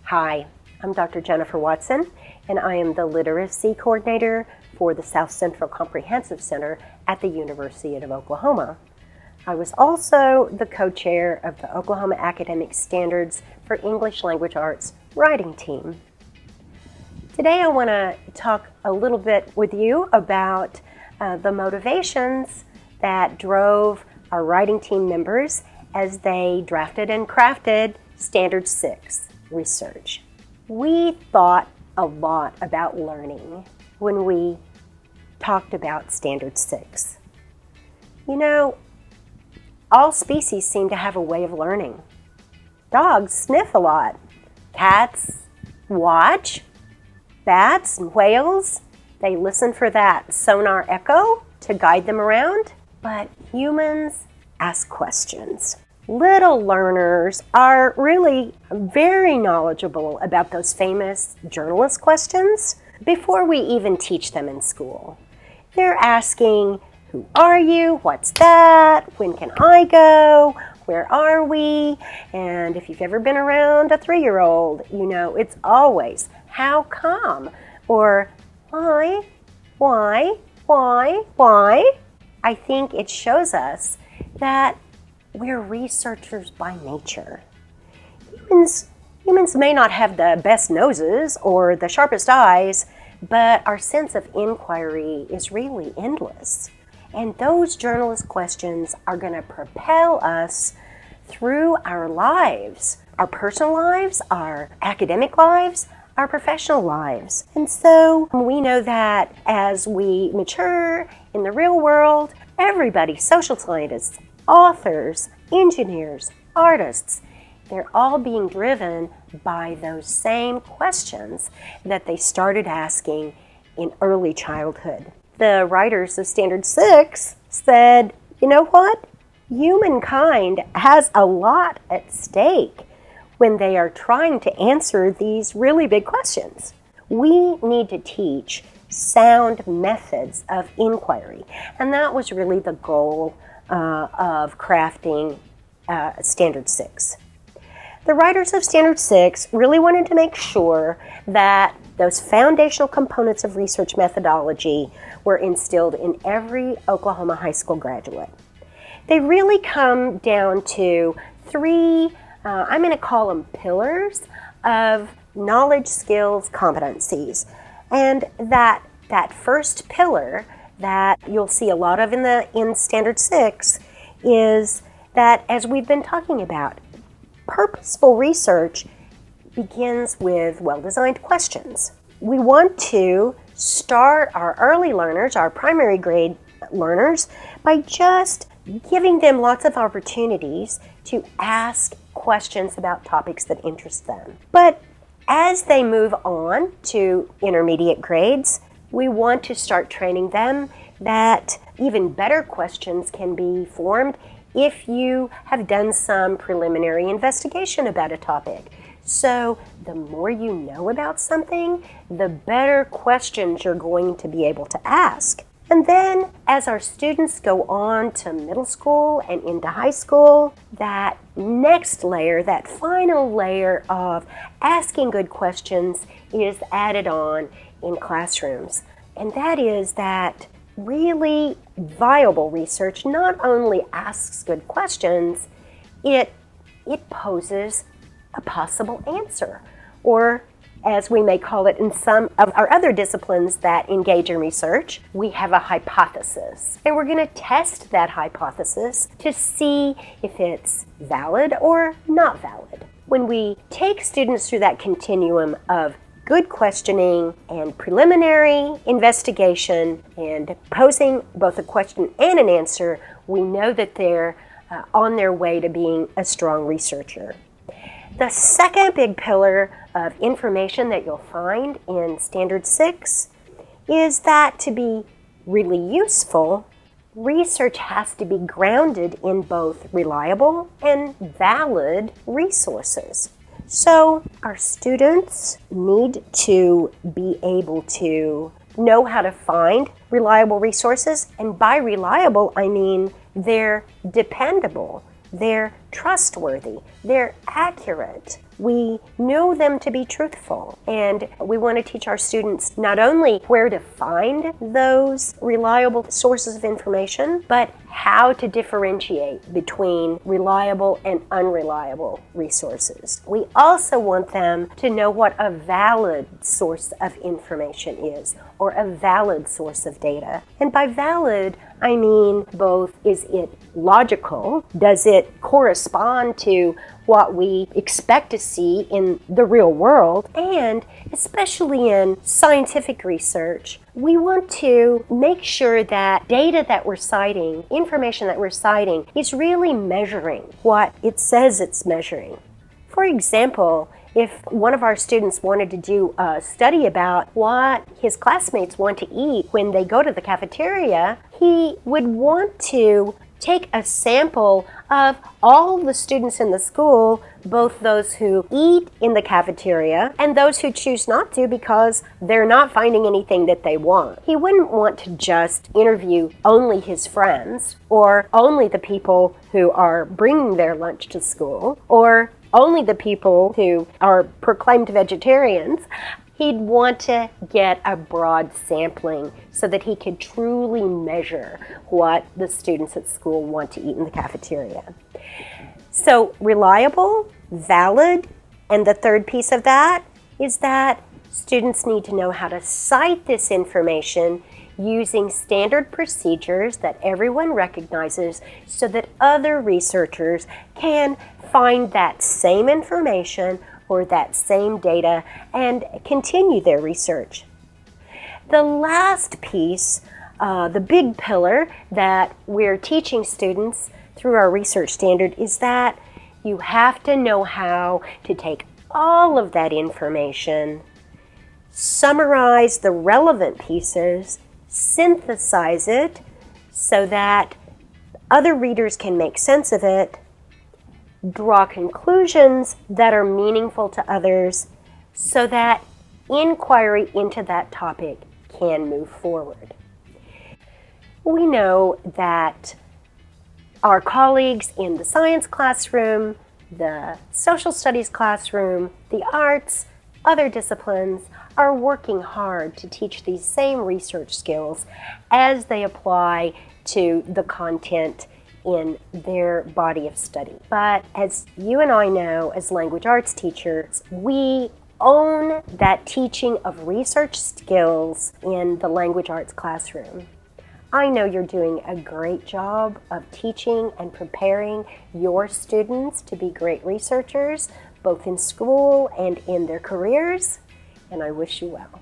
Hi, I'm Dr. Jennifer Watson, and I am the Literacy Coordinator for the South Central Comprehensive Center at the University of Oklahoma. I was also the co-chair of the Oklahoma Academic Standards for English Language Arts writing team. Today I want to talk a little bit with you about the motivations that drove our writing team members as they drafted and crafted Standard 6 research. We thought a lot about learning when we talked about Standard 6. You know, all species seem to have a way of learning. Dogs sniff a lot. Cats watch. Bats and whales, they listen for that sonar echo to guide them around. But humans ask questions. Little learners are really very knowledgeable about those famous journalist questions before we even teach them in school. They're asking, who are you? What's that? When can I go? Where are we? And if you've ever been around a 3-year-old, you know it's always, how come? Or why? I think it shows us that we're researchers by nature. Humans may not have the best noses or the sharpest eyes, but our sense of inquiry is really endless. And those journalist questions are going to propel us through our lives, our personal lives, our academic lives, our professional lives. And so we know that as we mature in the real world, everybody, social scientists, authors, engineers, artists, they're all being driven by those same questions that they started asking in early childhood. The writers of Standard 6 said, you know what? Humankind has a lot at stake when they are trying to answer these really big questions. We need to teach sound methods of inquiry, and that was really the goal of crafting Standard 6. The writers of Standard 6 really wanted to make sure that those foundational components of research methodology were instilled in every Oklahoma high school graduate. They really come down to three, I'm going to call them pillars of knowledge, skills, competencies. And that first pillar that you'll see a lot of in Standard 6 is that, as we've been talking about, purposeful research begins with well-designed questions. We want to start our early learners, our primary grade learners, by just giving them lots of opportunities to ask questions about topics that interest them. But as they move on to intermediate grades, we want to start training them that even better questions can be formed if you have done some preliminary investigation about a topic. So the more you know about something, the better questions you're going to be able to ask. And then as our students go on to middle school and into high school, that next layer, that final layer of asking good questions is added on in classrooms. And that is that really viable research not only asks good questions, it poses a possible answer, or as we may call it in some of our other disciplines that engage in research, we have a hypothesis. And we're going to test that hypothesis to see if it's valid or not valid. When we take students through that continuum of good questioning and preliminary investigation and posing both a question and an answer, we know that they're on their way to being a strong researcher. The second big pillar of information that you'll find in Standard 6 is that to be really useful, research has to be grounded in both reliable and valid resources. So our students need to be able to know how to find reliable resources, and by reliable I mean they're dependable, they're trustworthy, they're accurate. We know them to be truthful, and we want to teach our students not only where to find those reliable sources of information, but how to differentiate between reliable and unreliable resources. We also want them to know what a valid source of information is, or a valid source of data. And by valid, I mean both, is it logical? Does it correspond to what we expect to see in the real world? And especially in scientific research, we want to make sure that data that we're citing, information that we're citing, is really measuring what it says it's measuring. For example, if one of our students wanted to do a study about what his classmates want to eat when they go to the cafeteria, he would want to take a sample of all the students in the school, both those who eat in the cafeteria and those who choose not to because they're not finding anything that they want. He wouldn't want to just interview only his friends, or only the people who are bringing their lunch to school, or only the people who are proclaimed vegetarians. He'd want to get a broad sampling so that he could truly measure what the students at school want to eat in the cafeteria. So reliable, valid, and the third piece of that is that students need to know how to cite this information using standard procedures that everyone recognizes so that other researchers can find that same information or that same data and continue their research. The last piece, the big pillar that we're teaching students through our research standard, is that you have to know how to take all of that information, summarize the relevant pieces, synthesize it so that other readers can make sense of it, draw conclusions that are meaningful to others so that inquiry into that topic can move forward. We know that our colleagues in the science classroom, the social studies classroom, the arts, other disciplines are working hard to teach these same research skills as they apply to the content in their body of study. But as you and I know, as language arts teachers, we own that teaching of research skills in the language arts classroom. I know you're doing a great job of teaching and preparing your students to be great researchers, both in school and in their careers, and I wish you well.